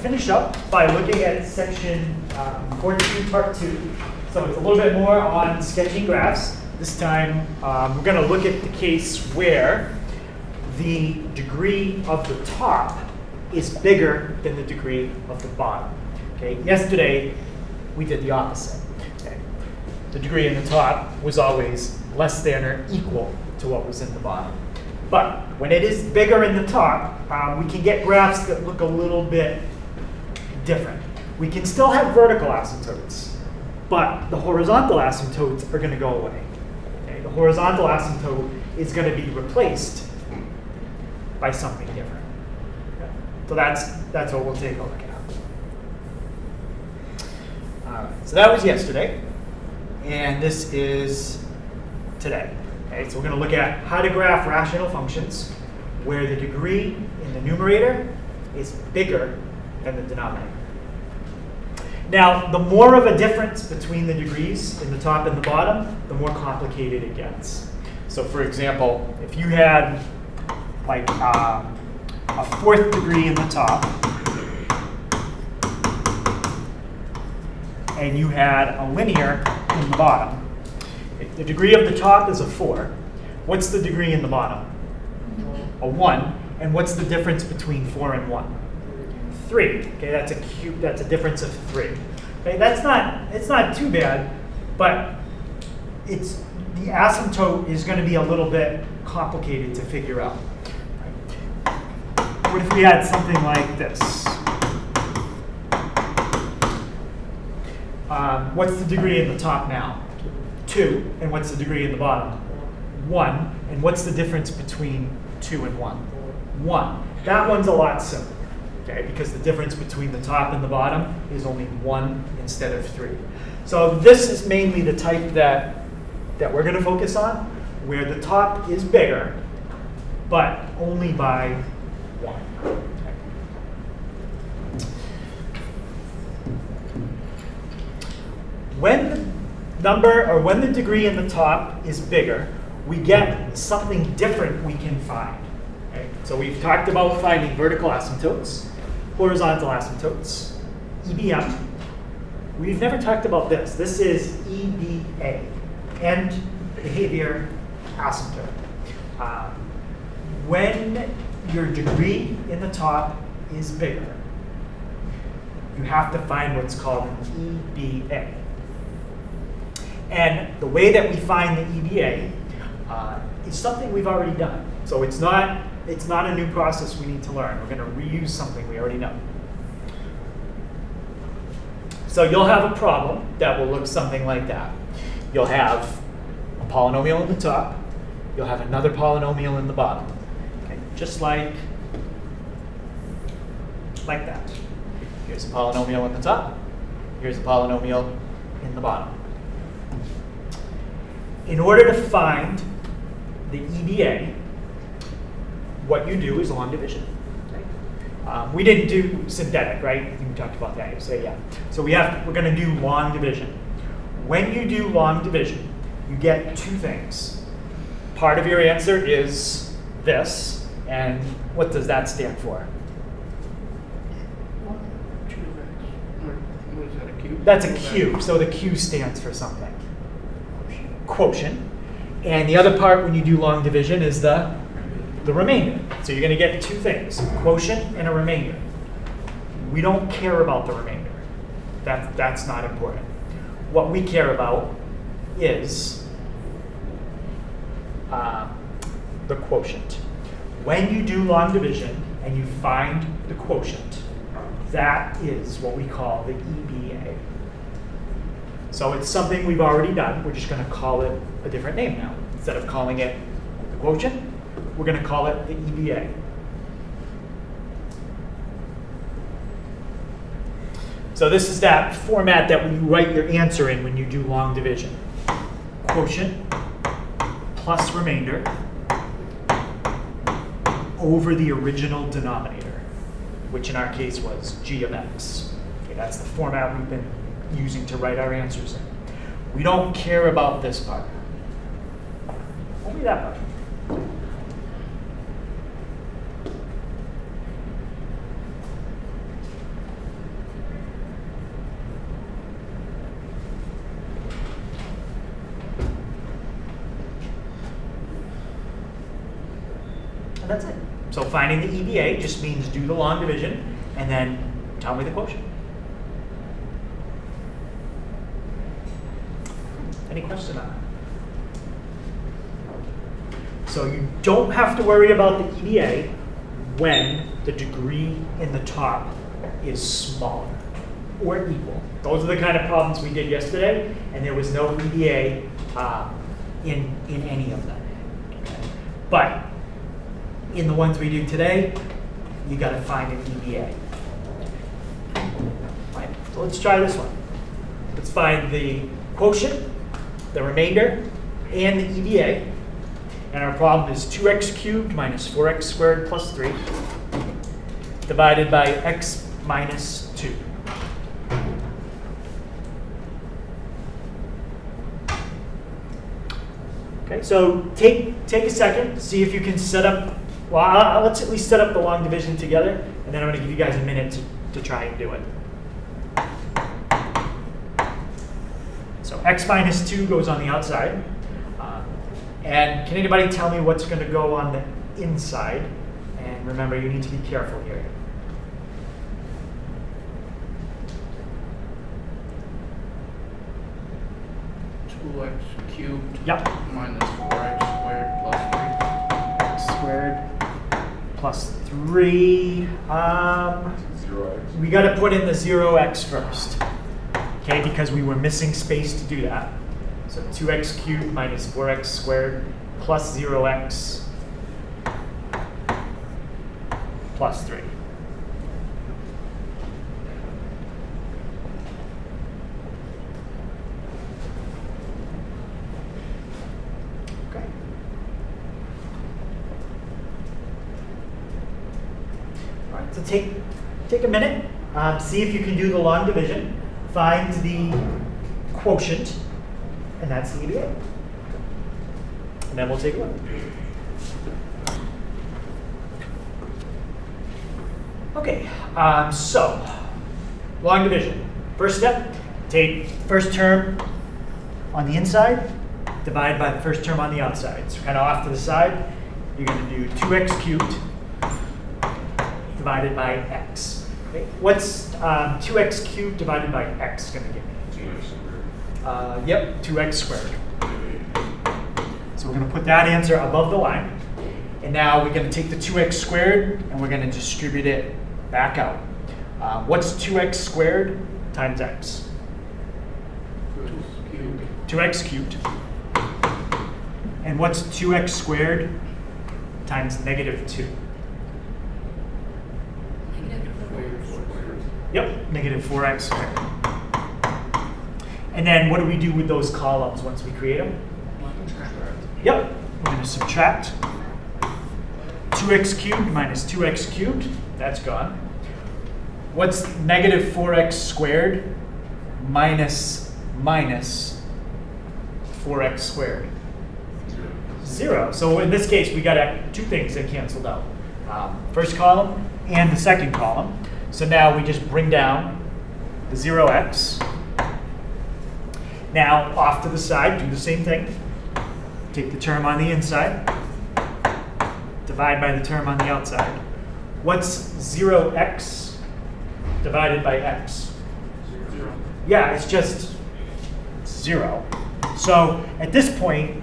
finish up by looking at section 14, part 2. So it's a little bit more on sketching graphs. This time we're going to look at the case where the degree of the top is bigger than the degree of the bottom. Okay. Yesterday we did the opposite. Okay. The degree in the top was always less than or equal to what was in the bottom. But when it is bigger in the top, we can get graphs that look a little bit different. We can still have vertical asymptotes, but the horizontal asymptotes are going to go away. Okay? The horizontal asymptote is going to be replaced by something different. Okay? So that's what we'll take a look at. All right, so that was yesterday, and this is today. Okay, so we're going to look at how to graph rational functions where the degree in the numerator is bigger than the denominator. Now, the more of a difference between the degrees in the top and the bottom, the more complicated it gets. So for example, if you had like a fourth degree in the top and you had a linear in the bottom, if the degree of the top is a 4, what's the degree in the bottom? A 1. And what's the difference between 4 and 1? 3. Okay, that's a cube. That's a difference of 3. Okay, it's not too bad, but the asymptote is going to be a little bit complicated to figure out. What if we had something like this? What's the degree in the top now? 2. And what's the degree in the bottom? 1. And what's the difference between 2 and 1? 1. That one's a lot simpler, okay, because the difference between the top and the bottom is only 1 instead of 3. So this is mainly the type that we're going to focus on, where the top is bigger, but only by 1. Okay. When the degree in the top is bigger, we get something different we can find. Okay? So we've talked about finding vertical asymptotes, horizontal asymptotes, EBM. We've never talked about this. This is EBA, end behavior asymptote. When your degree in the top is bigger, you have to find what's called an EBA. And the way that we find the EBA is something we've already done. So it's not a new process we need to learn. We're going to reuse something we already know. So you'll have a problem that will look something like that. You'll have a polynomial in the top. You'll have another polynomial in the bottom. Okay? Just like that. Here's a polynomial in the top. Here's a polynomial in the bottom. In order to find the EBA, what you do is long division. Okay? We didn't do synthetic, right? I think we talked about that. You say, yeah. So we're going to do long division. When you do long division, you get two things. Part of your answer is this, and what does that stand for? What is that, a cube? That's a cube. So the Q stands for something. Quotient. And the other part when you do long division is the remainder. So you're going to get two things, quotient and a remainder. We don't care about the remainder. That's not important. What we care about is the quotient. When you do long division and you find the quotient, that is what we call the EBA. So it's something we've already done. We're just going to call it a different name now. Instead of calling it the quotient, we're going to call it the EBA. So this is that format that you write your answer in when you do long division. Quotient plus remainder over the original denominator, which in our case was g of x. Okay, that's the format we've been using to write our answers in. We don't care about this part. Only that part. And that's it. So finding the EVA just means do the long division and then tell me the quotient. Any question on that? So you don't have to worry about the EVA when the degree in the top is smaller or equal. Those are the kind of problems we did yesterday, and there was no EVA in any of them. Okay. But in the ones we do today, you got to find an EVA. Right. So let's try this one. Let's find the quotient, the remainder, and the EVA. And our problem is 2x cubed minus 4x squared plus 3 divided by x minus 2. Okay, so take a second, see if you can set up, well, let's at least set up the long division together, and then I'm going to give you guys a minute to try and do it. So x minus 2 goes on the outside. And can anybody tell me what's going to go on the inside? And remember, you need to be careful here. X cubed minus 4x squared plus 3. X squared plus 3. 0x. We got to put in the 0x first, okay? Because we were missing space to do that. So 2x cubed minus 4x squared plus 0x plus 3. Okay. All right, so take a minute, see if you can do the long division, find the quotient, and that's the EVA. And then we'll take a look. Okay, so long division. First step, take first term on the inside, divide by the first term on the outside. So kind of off to the side, you're going to do 2x cubed divided by x. Okay. What's 2x cubed divided by x going to give me? Yep, 2x squared. So we're going to put that answer above the line. And now we're going to take the 2x squared and we're going to distribute it back out. What's 2x squared times x? 2x cubed. And what's 2x squared times negative 2? Yep, negative 4x squared. And then what do we do with those columns once we create them? Yep, we're going to subtract 2x cubed minus 2x cubed. That's gone. What's negative 4x squared minus 4x squared? 0. So in this case, we got two things that canceled out. First column and the second column. So now we just bring down the 0x. Now, off to the side, do the same thing. Take the term on the inside, divide by the term on the outside. What's 0x divided by x? 0. Yeah, it's just 0. So at this point,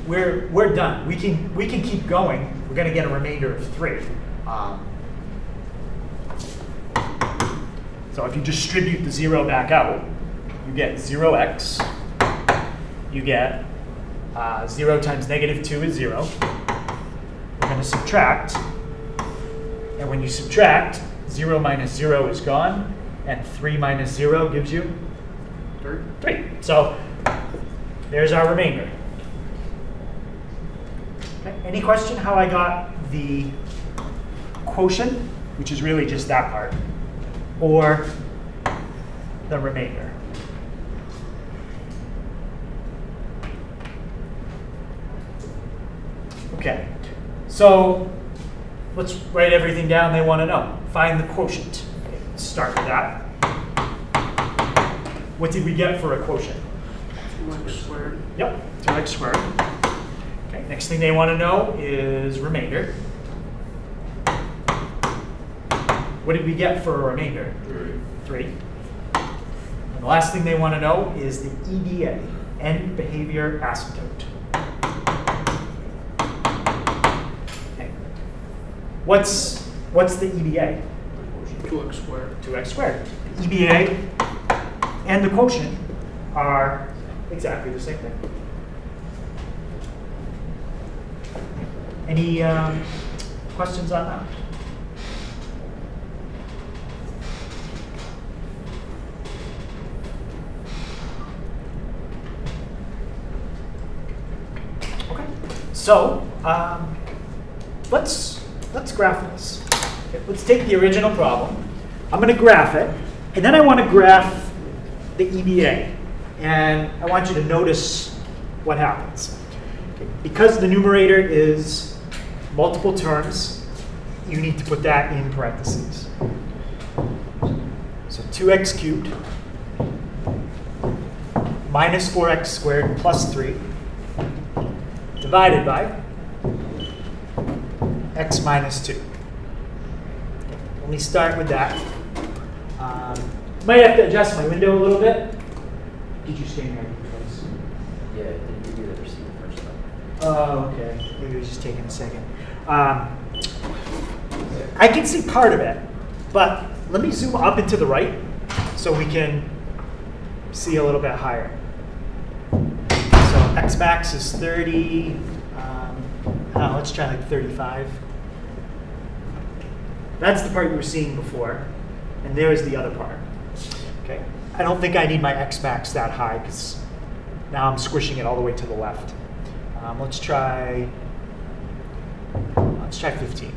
we're done. We can keep going. We're going to get a remainder of 3. So if you distribute the 0 back out, you get 0x. You get 0 times negative 2 is 0. We're going to subtract. And when you subtract, 0 minus 0 is gone. And 3 minus 0 gives you 3. So there's our remainder. Okay. Any question how I got the quotient, which is really just that part, or the remainder? Okay, so let's write everything down they want to know. Find the quotient. Okay, let's start with that. What did we get for a quotient? 2x squared. Yep, 2x squared. Okay, next thing they want to know is remainder. What did we get for a remainder? 3. And the last thing they want to know is the EBA, end behavior asymptote. Okay. What's the EBA? 2x squared. 2x squared. The EBA and the quotient are exactly the same thing. Any questions on that? Okay, so let's graph this. Okay, let's take the original problem. I'm going to graph it, and then I want to graph the EBA, and I want you to notice what happens. Okay, because the numerator is multiple terms, you need to put that in parentheses. So 2x cubed minus 4x squared plus 3 divided by x minus 2. Let me start with that. Might have to adjust my window a little bit. Did you stand right twice? Yeah, it didn't give you the receipt first time. Oh, okay. Maybe it was just taking a second. I can see part of it, but let me zoom up and to the right so we can see a little bit higher. So x max is 30. Let's try like 35. That's the part you were seeing before, and there's the other part. Okay. I don't think I need my x max that high because now I'm squishing it all the way to the left. Let's try 15.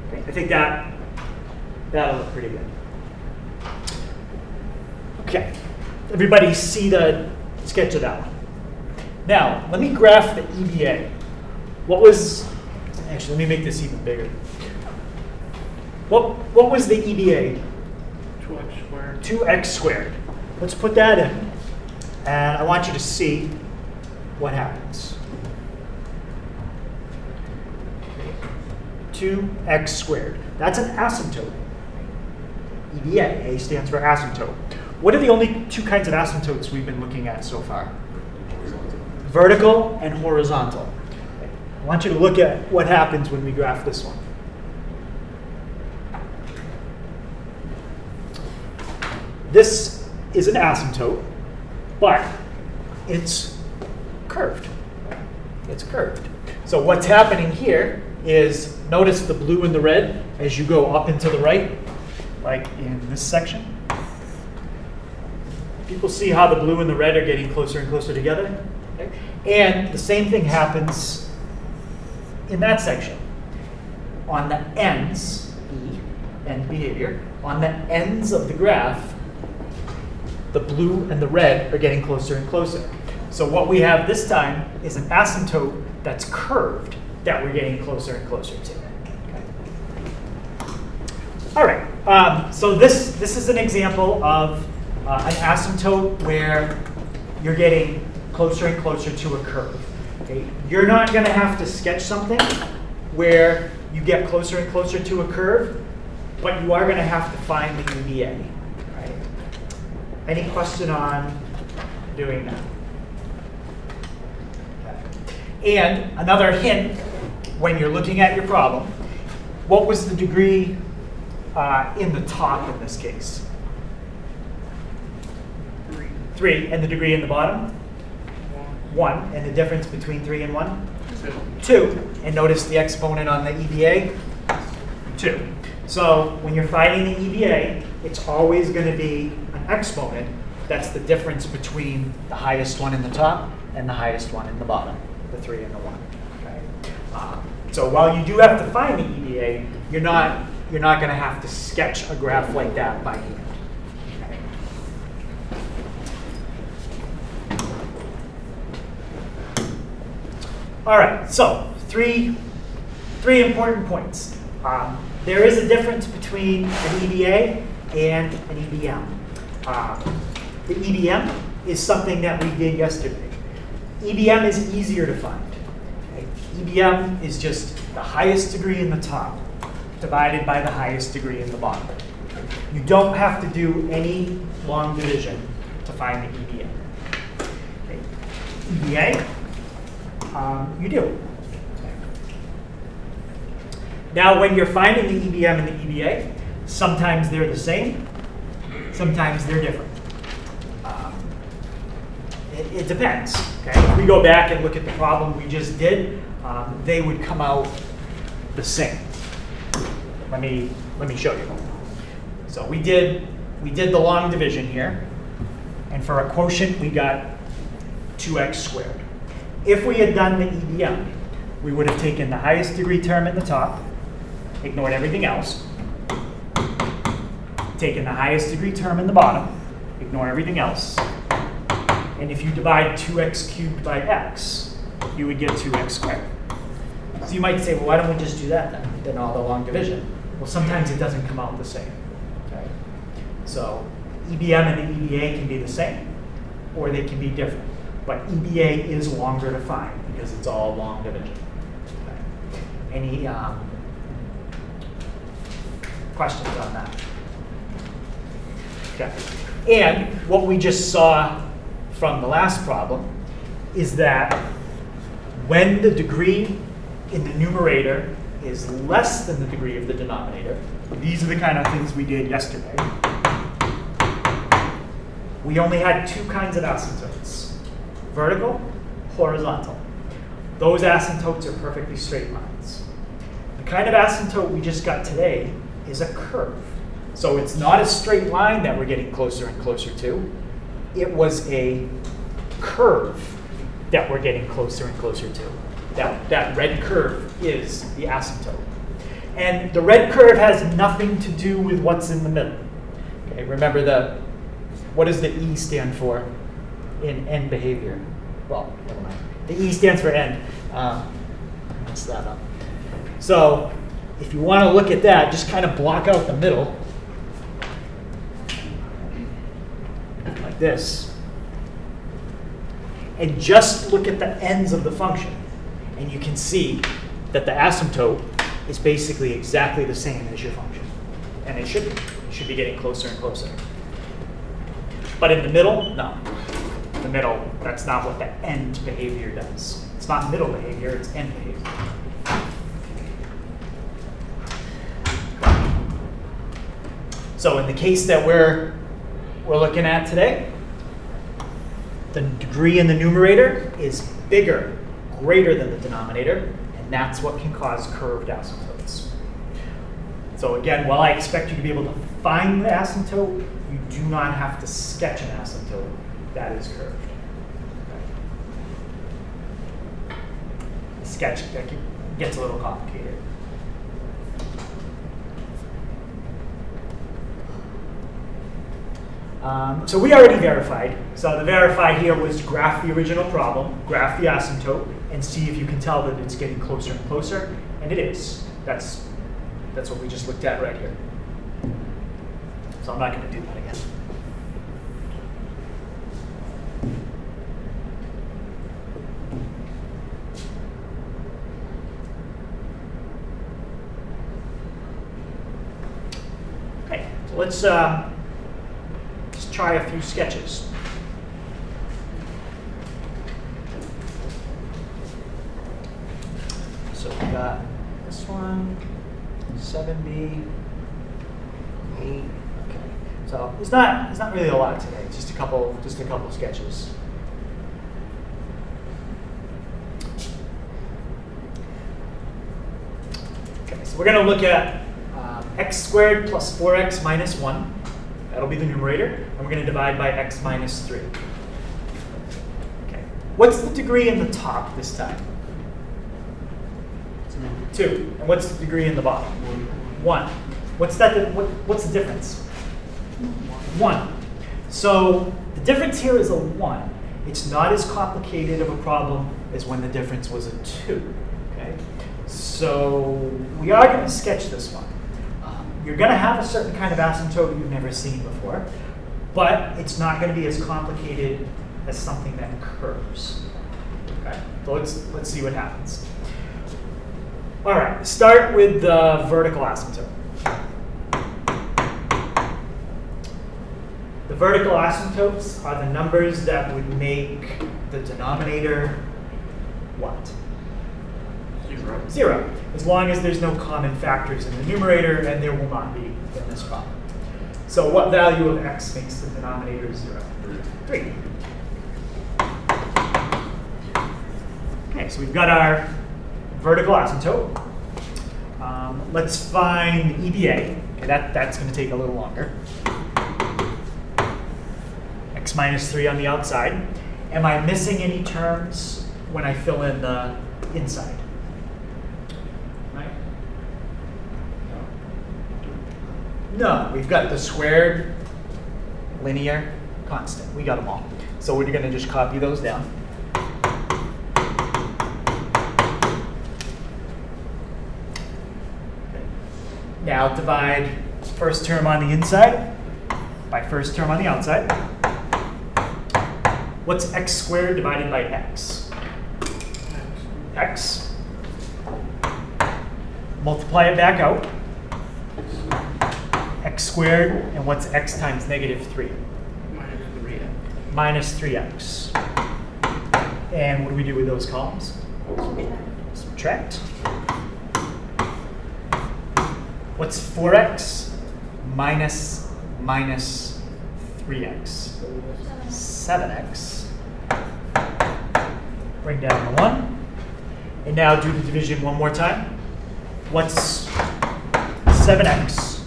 Okay, I think that'll look pretty good. Okay, everybody see the sketch of that one. Now, let me graph the EBA. Actually, let me make this even bigger. What was the EBA? 2x squared. 2x squared. Let's put that in. And I want you to see what happens. 2x squared. That's an asymptote. EBA, A stands for asymptote. What are the only two kinds of asymptotes we've been looking at so far? Vertical and horizontal. I want you to look at what happens when we graph this one. This is an asymptote, but it's curved. It's curved. So what's happening here is, notice the blue and the red as you go up and to the right, like in this section. People see how the blue and the red are getting closer and closer together? Okay. And the same thing happens in that section. On the ends, E, end behavior, on the ends of the graph, the blue and the red are getting closer and closer. So what we have this time is an asymptote that's curved that we're getting closer and closer to. Okay. All right, so this is an example of an asymptote where you're getting closer and closer to a curve. Okay? You're not going to have to sketch something where you get closer and closer to a curve, but you are going to have to find the EBA. Right? Any question on doing that? Okay. And another hint when you're looking at your problem, what was the degree in the top in this case? 3. And the degree in the bottom? 1. And the difference between 3 and 1? 2. And notice the exponent on the EBA? 2. So when you're finding the EBA, it's always going to be an exponent. That's the difference between the highest one in the top and the highest one in the bottom, the 3 and the 1. Okay? So while you do have to find the EBA, you're not going to have to sketch a graph like that by hand. All right, so three important points. There is a difference between an EBA and an EBM. The EBM is something that we did yesterday. EBM is easier to find. Okay? EBM is just the highest degree in the top divided by the highest degree in the bottom. You don't have to do any long division to find the EBM. Okay. EBA, you do. Now, when you're finding the EBM and the EBA, sometimes they're the same, sometimes they're different. It depends. Okay? If we go back and look at the problem we just did, they would come out the same. Let me show you. So we did the long division here, and for a quotient we got 2x squared. If we had done the EBM, we would have taken the highest degree term in the top, ignored everything else, taken the highest degree term in the bottom, ignore everything else, and if you divide 2x cubed by x, you would get 2x squared. So you might say, well, why don't we just do that then all the long division? Well, sometimes it doesn't come out the same. Okay? So EBM and the EBA can be the same, or they can be different. But EBA is longer to find because it's all long division. Okay. Any questions on that? Okay. And what we just saw from the last problem is that when the degree in the numerator is less than the degree of the denominator, these are the kind of things we did yesterday. We only had two kinds of asymptotes, vertical, horizontal. Those asymptotes are perfectly straight lines. The kind of asymptote we just got today is a curve. So it's not a straight line that we're getting closer and closer to. It was a curve that we're getting closer and closer to. That red curve is the asymptote. And the red curve has nothing to do with what's in the middle. Okay, remember what does the E stand for in end behavior? Well, never mind. The E stands for end. Mess that up. So if you want to look at that, just kind of block out the middle like this. And just look at the ends of the function. And you can see that the asymptote is basically exactly the same as your function. And it should be. It should be getting closer and closer. But in the middle, no. In the middle, that's not what the end behavior does. It's not middle behavior, it's end behavior. So in the case that we're looking at today, the degree in the numerator is bigger, greater than the denominator, and that's what can cause curved asymptotes. So again, while I expect you to be able to find the asymptote, you do not have to sketch an asymptote that is curved. Okay. Sketch that gets a little complicated. So we already verified. So the verify here was graph the original problem, graph the asymptote, and see if you can tell that it's getting closer and closer. And it is. That's what we just looked at right here. So I'm not going to do that again. Okay, so let's just try a few sketches. So we got this one, 7B, 8. Okay. So it's not really a lot today. It's just a couple sketches. Okay, so we're going to look at x squared plus 4x minus 1. That'll be the numerator. And we're going to divide by x minus 3. Okay. What's the degree in the top this time? 2. And what's the degree in the bottom? 1. What's the difference? 1. So the difference here is a 1. It's not as complicated of a problem as when the difference was a 2. Okay? So we are going to sketch this one. You're going to have a certain kind of asymptote you've never seen before, but it's not going to be as complicated as something that curves. Okay? So let's see what happens. All right, start with the vertical asymptote. The vertical asymptotes are the numbers that would make the denominator what? 0. 0, as long as there's no common factors in the numerator, and there will not be in this problem. So what value of x makes the denominator 0? 3. Okay, so we've got our vertical asymptote. Let's find the EVA. Okay, that's going to take a little longer. X minus 3 on the outside. Am I missing any terms when I fill in the inside? Right? No, we've got the squared, linear, constant. We got them all. So we're going to just copy those down. Now divide first term on the inside by first term on the outside. What's x squared divided by x? X. Multiply it back out. X squared, and what's x times negative 3? Minus 3x. Minus 3x. And what do we do with those columns? Subtract. What's 4x minus 3x? 7x. Bring down the 1. And now do the division one more time. What's 7x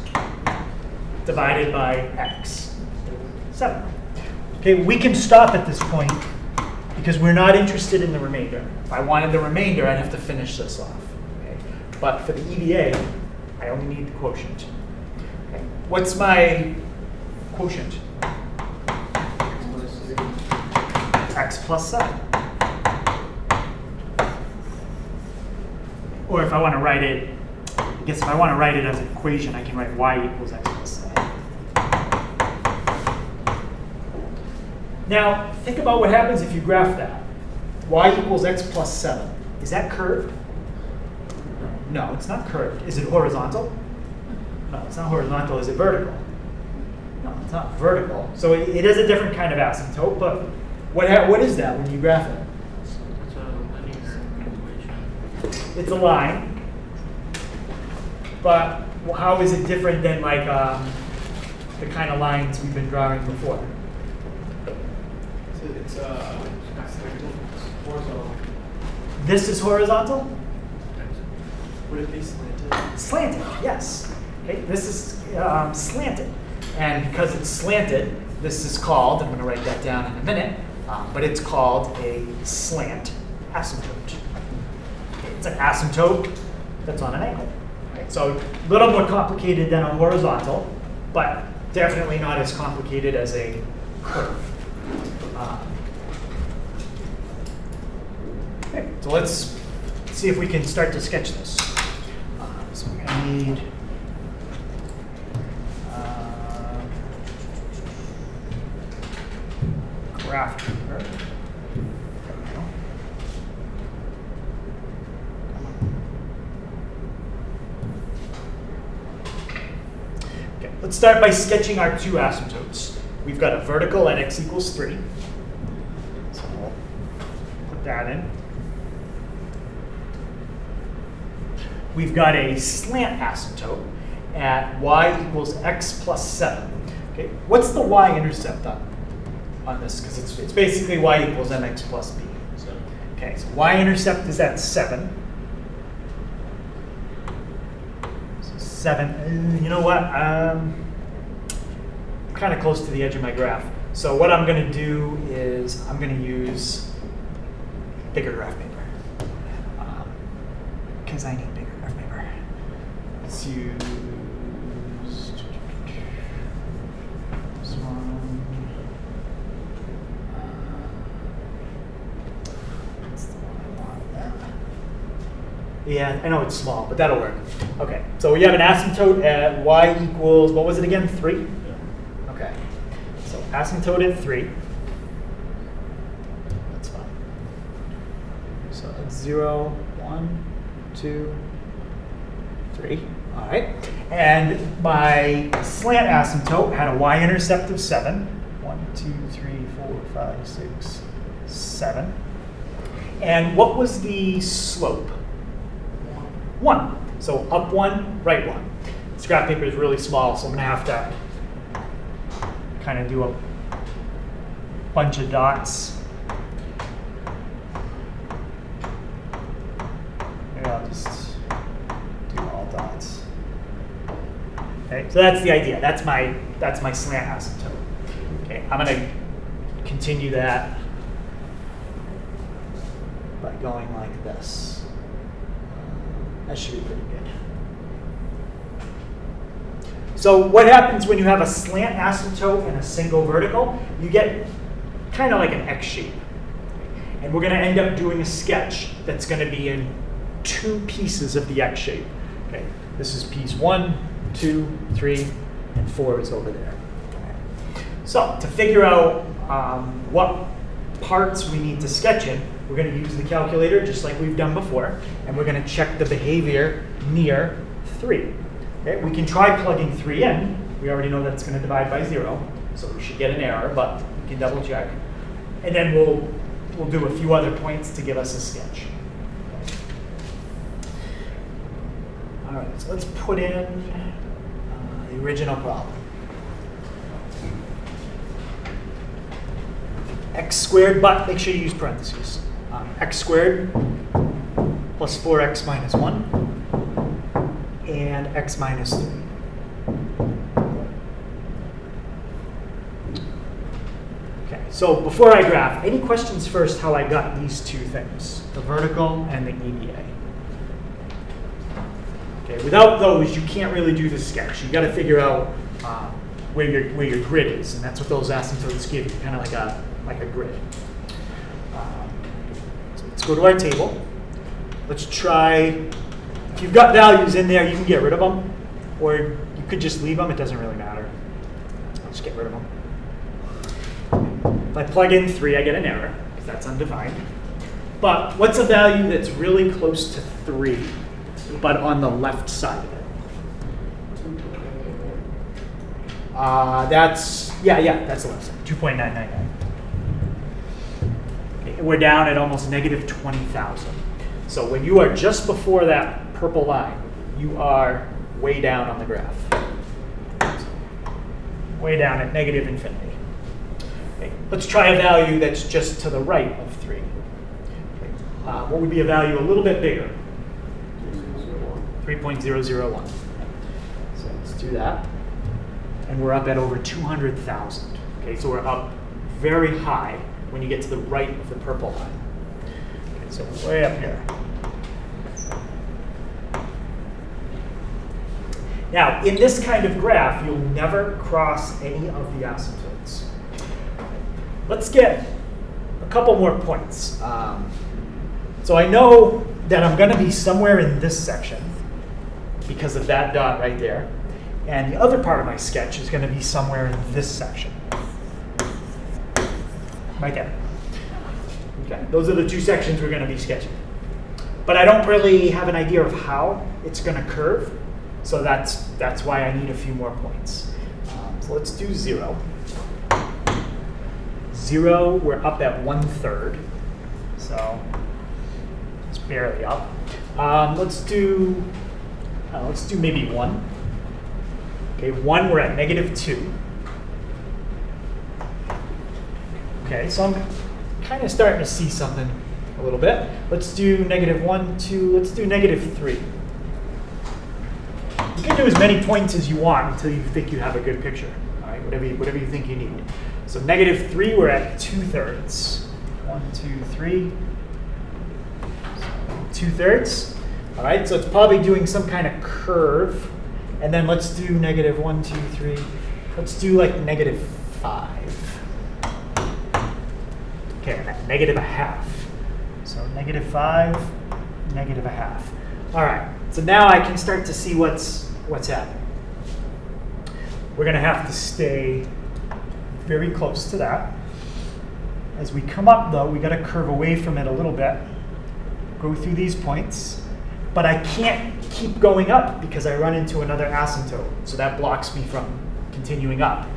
divided by x? 7. Okay, we can stop at this point because we're not interested in the remainder. If I wanted the remainder, I'd have to finish this off. Okay? But for the EVA, I only need the quotient. Okay. What's my quotient? X plus 7. Or if I want to write it, I guess if I want to write it as an equation, I can write y equals x plus 7. Now, think about what happens if you graph that. Y equals x plus 7. Is that curved? No, it's not curved. Is it horizontal? No, it's not horizontal. Is it vertical? No, it's not vertical. So it is a different kind of asymptote, but what is that when you graph it? It's a linear equation. It's a line, but how is it different than like the kind of lines we've been drawing before? So it's horizontal. This is horizontal? Would it be slanted? Slanted, yes. Okay, this is slanted. And because it's slanted, this is called, I'm going to write that down in a minute, but it's called a slant asymptote. Okay, it's an asymptote that's on an angle. Right? So a little more complicated than a horizontal, but definitely not as complicated as a curve. Okay, so let's see if we can start to sketch this. So we're going to need graph paper. Okay, let's start by sketching our two asymptotes. We've got a vertical at x equals 3. So we'll put that in. We've got a slant asymptote at y equals x plus 7. Okay, what's the y-intercept on this? Because it's basically y equals mx plus b. Okay, so y-intercept is at 7. So 7, you know what? I'm kind of close to the edge of my graph. So what I'm going to do is I'm going to use bigger graph paper. Because I need bigger graph paper. Let's use this one. That's the one I want. Yeah, I know it's small, but that'll work. Okay, so we have an asymptote at y equals, what was it again, 3? Yeah. Okay, so asymptote at 3. That's fine. So it's 0, 1, 2, 3. All right. And my slant asymptote had a y-intercept of 7. 1, 2, 3, 4, 5, 6, 7. And what was the slope? 1. So up 1, right 1. This graph paper is really small, so I'm going to have to kind of do a bunch of dots. Maybe I'll just do all dots. Okay, so that's the idea. That's my slant asymptote. Okay, I'm going to continue that by going like this. That should be pretty good. So what happens when you have a slant asymptote and a single vertical? You get kind of like an X shape. And we're going to end up doing a sketch that's going to be in 2 pieces of the X shape. Okay, this is piece 1, 2, 3, and 4 is over there. Okay. So to figure out what parts we need to sketch in, we're going to use the calculator just like we've done before, and we're going to check the behavior near 3. Okay, we can try plugging 3 in. We already know that's going to divide by 0, so we should get an error, but we can double check. And then we'll do a few other points to give us a sketch. Okay. All right, so let's put in the original problem. X squared, but make sure you use parentheses. X squared plus 4x minus 1. And x minus 3. Okay, so before I graph, any questions first how I got these 2 things, the vertical and the EDA? Okay, without those, you can't really do the sketch. You got to figure out where your grid is, and that's what those asymptotes give you, kind of like a grid. So let's go to our table. Let's try. If you've got values in there, you can get rid of them, or you could just leave them. It doesn't really matter. I'll just get rid of them. If I plug in 3, I get an error, because that's undefined. But what's a value that's really close to 3, but on the left side of it? That's the left side, 2.999. Okay, we're down at almost negative 20,000. So when you are just before that purple line, you are way down on the graph. Way down at negative infinity. Okay, let's try a value that's just to the right of 3. Okay. What would be a value a little bit bigger? 3.001. So let's do that. And we're up at over 200,000. Okay, so we're up very high when you get to the right of the purple line. Okay, so way up here. Now, in this kind of graph, you'll never cross any of the asymptotes. Let's get a couple more points. So I know that I'm going to be somewhere in this section because of that dot right there. And the other part of my sketch is going to be somewhere in this section. Right there. Okay, those are the 2 sections we're going to be sketching. But I don't really have an idea of how it's going to curve. So that's why I need a few more points. So let's do 0. 0, we're up at 1/3. So it's barely up. Let's do maybe 1. Okay, 1, we're at negative 2. Okay, so I'm kind of starting to see something a little bit. Let's do negative 1, 2, let's do negative 3. You can do as many points as you want until you think you have a good picture. All right, whatever you think you need. So negative 3, we're at 2/3. 1, 2, 3. 2/3. All right, so it's probably doing some kind of curve. And then let's do negative 1, 2, 3. Let's do like negative 5. Okay, negative 1/2. So negative 5, negative 1/2. All right, so now I can start to see what's happening. We're going to have to stay very close to that. As we come up, though, we got to curve away from it a little bit, go through these points, but I can't keep going up because I run into another asymptote. So that blocks me from continuing up.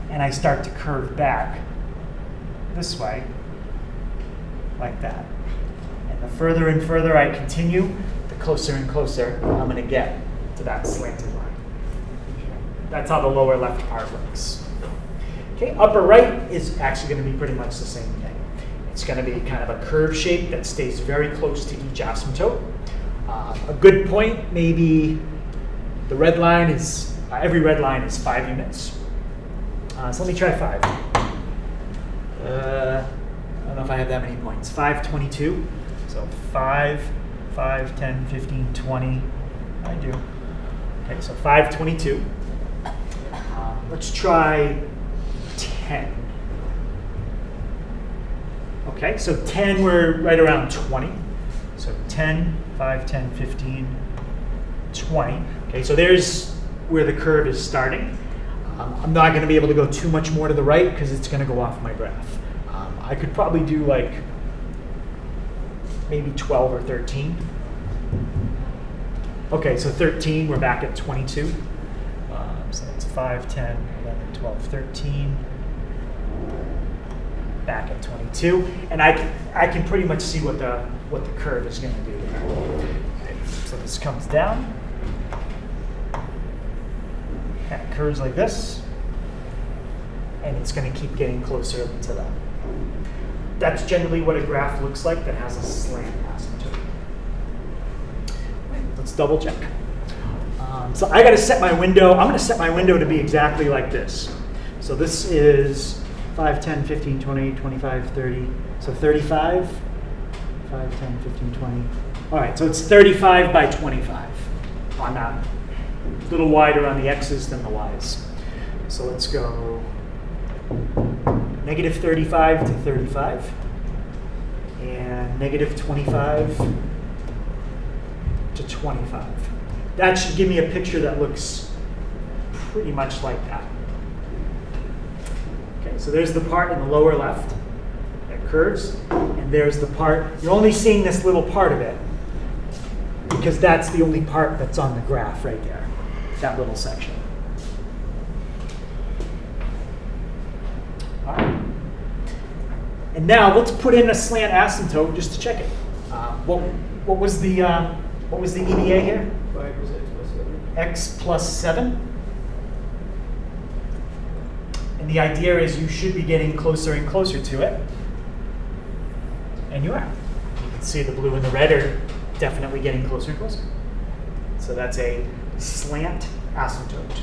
And I start to curve back this way, like that. And the further and further I continue, the closer and closer I'm going to get to that slanted line. That's how the lower left part works. Okay, upper right is actually going to be pretty much the same thing. It's going to be kind of a curve shape that stays very close to each asymptote. A good point, maybe the red line is, every red line is 5 units. So let me try 5. I don't know if I have that many points. 5, 22. So 5, 5, 10, 15, 20. I do. Okay, so 5, 22. Let's try 10. Okay, so 10, we're right around 20. So 10, 5, 10, 15, 20. Okay, so there's where the curve is starting. I'm not going to be able to go too much more to the right because it's going to go off my graph. I could probably do like maybe 12 or 13. Okay, so 13, we're back at 22. So that's 5, 10, 11, 12, 13. Back at 22. And I can pretty much see what the curve is going to do there. Okay, so this comes down. Kind of curves like this. And it's going to keep getting closer to that. That's generally what a graph looks like that has a slant asymptote. Let's double check. So I got to set my window. I'm going to set my window to be exactly like this. So this is 5, 10, 15, 20, 25, 30. So 35, 5, 10, 15, 20. All right, so it's 35 by 25 on that. A little wider on the x's than the y's. So let's go negative 35 to 35. And negative 25 to 25. That should give me a picture that looks pretty much like that. Okay, so there's the part in the lower left that curves, and there's the part, you're only seeing this little part of it because that's the only part that's on the graph right there, that little section. All right. And now let's put in a slant asymptote just to check it. What was the EDA here? X plus 7. And the idea is you should be getting closer and closer to it. And you are. You can see the blue and the red are definitely getting closer and closer. So that's a slant asymptote.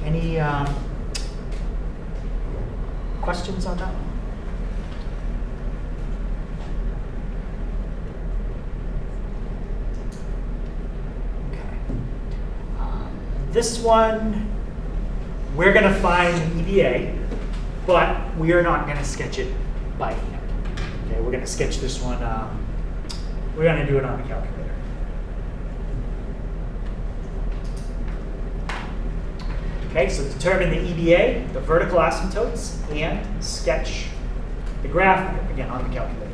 Any questions on that one? This one, we're going to find the EDA, but we are not going to sketch it by hand. Okay, we're going to sketch this one. We're going to do it on the calculator. Okay, so determine the EDA, the vertical asymptotes, and sketch the graph again on the calculator.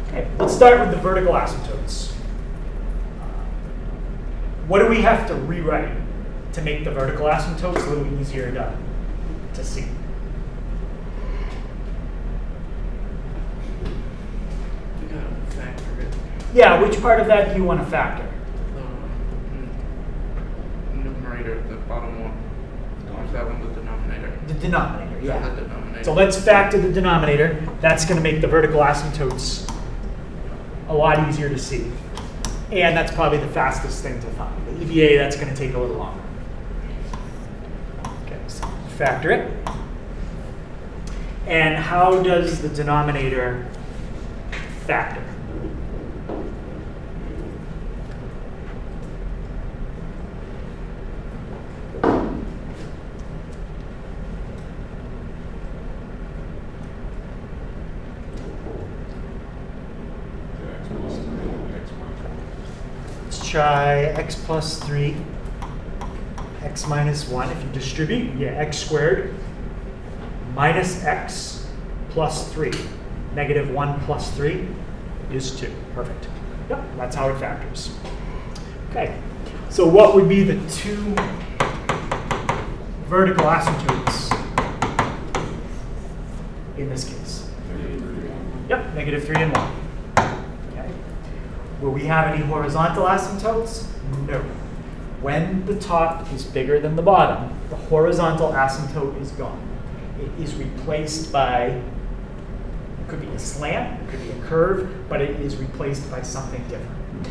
Okay, let's start with the vertical asymptotes. What do we have to rewrite to make the vertical asymptotes a little easier to see? We gotta factor it. Yeah, which part of that do you want to factor? The numerator, the bottom one. Or is that one the denominator? The denominator, yeah. The denominator. So let's factor the denominator. That's going to make the vertical asymptotes a lot easier to see. And that's probably the fastest thing to find. The EDA, that's going to take a little longer. Okay, so factor it. And how does the denominator factor? Try x plus 3, x minus 1. If you distribute, you get x squared minus x plus 3. Negative 1 plus 3 is 2. Perfect. Yep, that's how it factors. Okay, so what would be the two vertical asymptotes in this case? Yep, negative 3 and 1. Okay. Will we have any horizontal asymptotes? No. When the top is bigger than the bottom, the horizontal asymptote is gone. It is replaced by, it could be a slant, it could be a curve, but it is replaced by something different.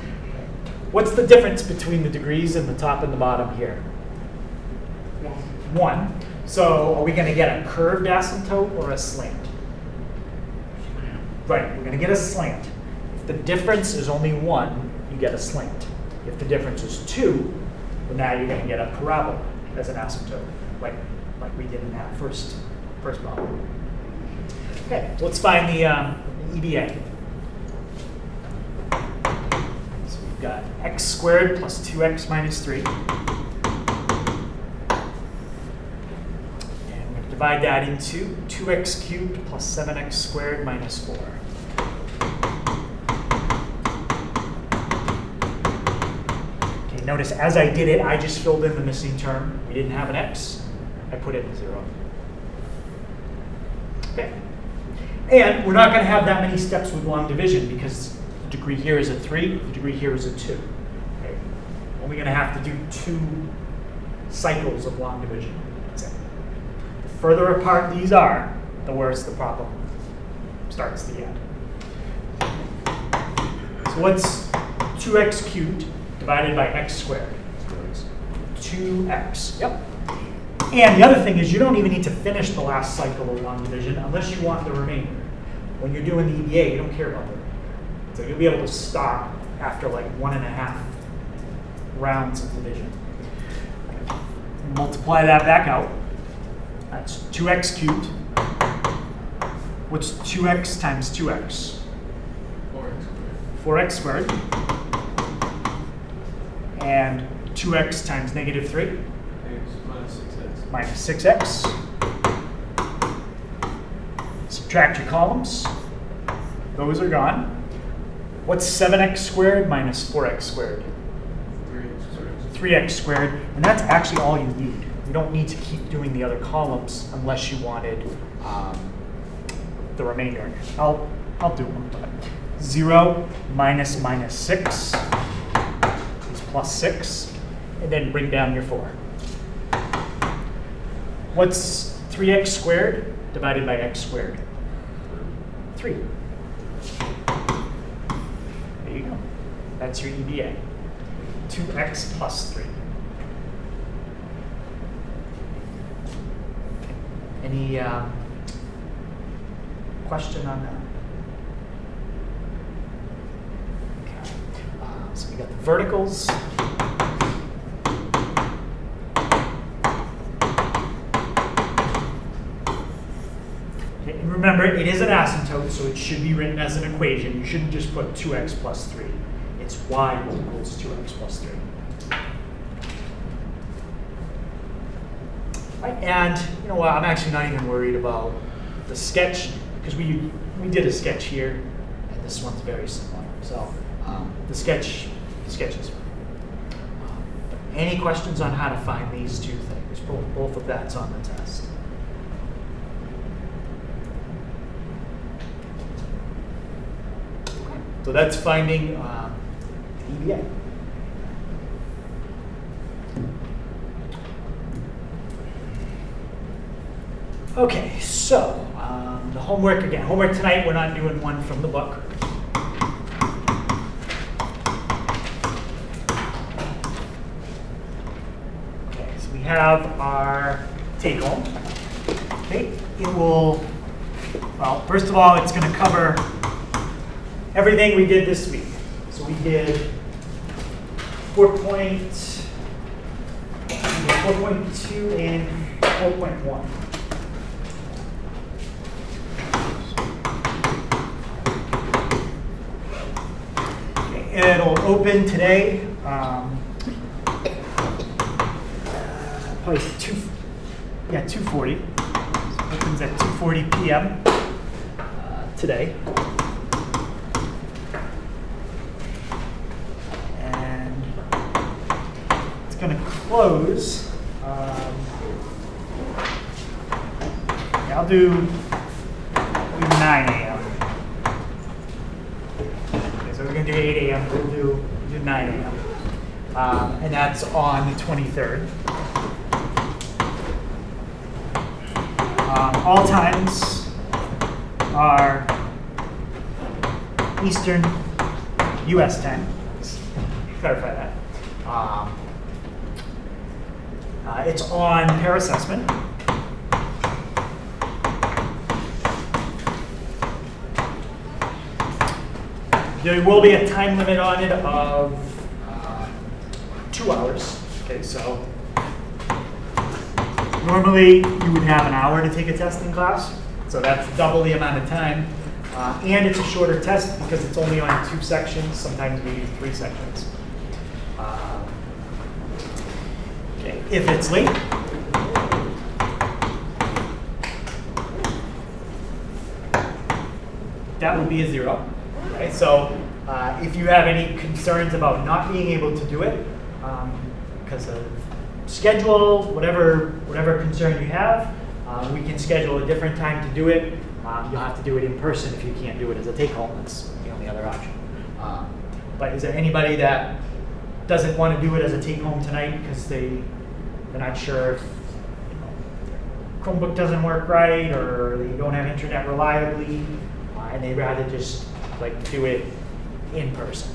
What's the difference between the degrees and the top and the bottom here? 1. So are we going to get a curved asymptote or a slant? Right, we're going to get a slant. If the difference is only 1, you get a slant. If the difference is 2, well, now you're going to get a parabola as an asymptote, like we did in that first problem. Okay, so let's find the EBA. So we've got x squared plus 2x minus 3. And we're going to divide that into 2x cubed plus 7x squared minus 4. Okay, notice as I did it, I just filled in the missing term. We didn't have an x. I put it in 0. Okay. And we're not going to have that many steps with long division because the degree here is a 3, the degree here is a 2. Okay. Only going to have to do 2 cycles of long division. That's it. The further apart these are, the worse the problem starts to get. So what's 2x cubed divided by x squared? 2x. Yep. And the other thing is you don't even need to finish the last cycle of long division unless you want the remainder. When you're doing the EBA, you don't care about the remainder. So you'll be able to stop after like 1.5 rounds of division. Multiply that back out. That's 2x cubed. What's 2x times 2x? 4x squared. And 2x times negative 3? Minus 6x. Subtract your columns. Those are gone. What's 7x squared minus 4x squared? 3x squared. And that's actually all you need. You don't need to keep doing the other columns unless you wanted the remainder. I'll do them. 0 minus minus 6 is plus 6. And then bring down your 4. What's 3x squared divided by x squared? 3. There you go. That's your EBA. 2x plus 3. Any question on that? Okay. So we got the verticals. Remember, it is an asymptote, so it should be written as an equation. You shouldn't just put 2x plus 3. It's y equals 2x plus 3. Right, and you know what? I'm actually not even worried about the sketch because we did a sketch here, and this one's very similar. So the sketch is fine. Any questions on how to find these two things? Both of that's on the test. So that's finding the EBA. Okay, so the homework again. Homework tonight, we're not doing one from the book. Okay, so we have our take home. Okay, it will, well, first of all, it's going to cover everything we did this week. So we did 4.2 and 4.1. Okay, it'll open today. Probably 2:40. So open questions at 2:40 p.m. Today. And it's going to close. Yeah, I'll do 9 a.m. Okay, so we're going to do 8 a.m. We'll do 9 a.m. And that's on the 23rd. All times are Eastern U.S. time. Let's clarify that. It's on pair assessment. There will be a time limit on it of 2 hours. Okay, so normally you would have an hour to take a test in class, so that's double the amount of time. And it's a shorter test because it's only on 2 sections, sometimes maybe 3 sections. Okay, if it's late, that would be a 0. Okay, so if you have any concerns about not being able to do it because of schedule, whatever concern you have, we can schedule a different time to do it. You'll have to do it in person if you can't do it as a take-home. That's the only other option. But is there anybody that doesn't want to do it as a take-home tonight because they're not sure if Chromebook doesn't work right or they don't have internet reliably, and they'd rather just do it in person?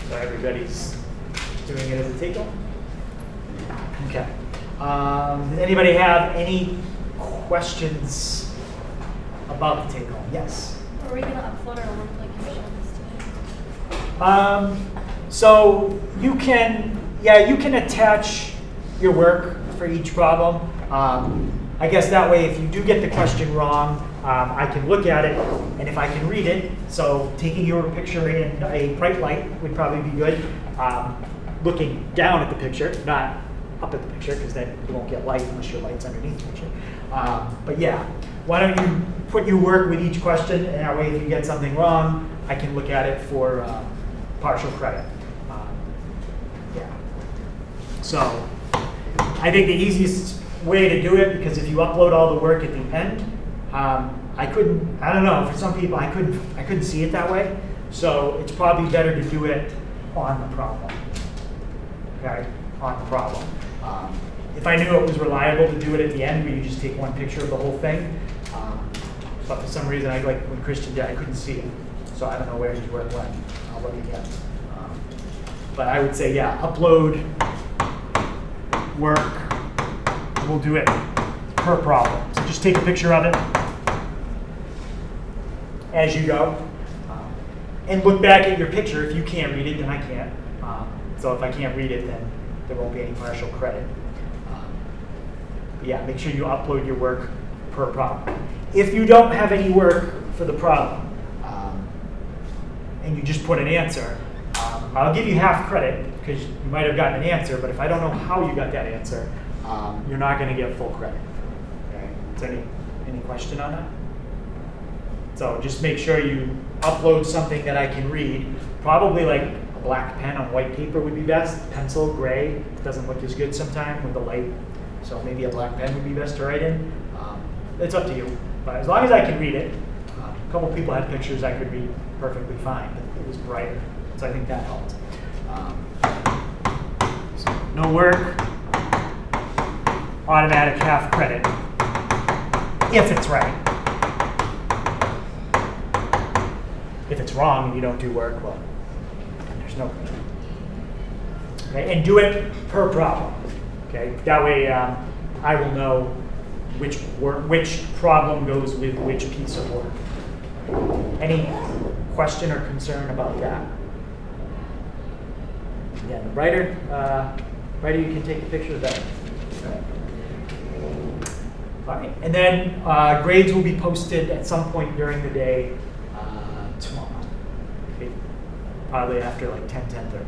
So everybody's doing it as a take-home? Okay. Does anybody have any questions about the take-home? Yes? Are we going to upload our work like you showed us today? So you can attach your work for each problem. I guess that way, if you do get the question wrong, I can look at it, and if I can read it, so taking your picture in a bright light would probably be good. Looking down at the picture, not up at the picture, because then you won't get light unless your light's underneath the picture. But yeah, why don't you put your work with each question, and that way if you get something wrong, I can look at it for partial credit. Yeah. So I think the easiest way to do it, because if you upload all the work at the end, I don't know, for some people I couldn't see it that way. So it's probably better to do it on the problem. Okay, on the problem. If I knew it was reliable to do it at the end, where you just take one picture of the whole thing. But for some reason, when Christian did, I couldn't see it. So I don't know where his work went. I'll look again. But I would say, yeah, upload work. We'll do it per problem. So just take a picture of it as you go. And look back at your picture. If you can't read it, then I can't. So if I can't read it, then there won't be any partial credit. But yeah, make sure you upload your work per problem. If you don't have any work for the problem, and you just put an answer, I'll give you half credit because you might have gotten an answer, but if I don't know how you got that answer, you're not going to get full credit. Okay? Is there any question on that? So just make sure you upload something that I can read. Probably like a black pen on white paper would be best. Pencil, gray, doesn't look as good sometimes with the light. So maybe a black pen would be best to write in. It's up to you. But as long as I can read it, a couple people had pictures I could read perfectly fine, but it was brighter. So I think that helped. So no work, automatic half credit, if it's right. If it's wrong and you don't do work, well, there's no credit. Okay, and do it per problem. Okay, that way I will know which problem goes with which piece of work. Any question or concern about that? Yeah, the brighter you can take a picture, the better. All right, and then grades will be posted at some point during the day tomorrow. Okay. Probably after like 10:30.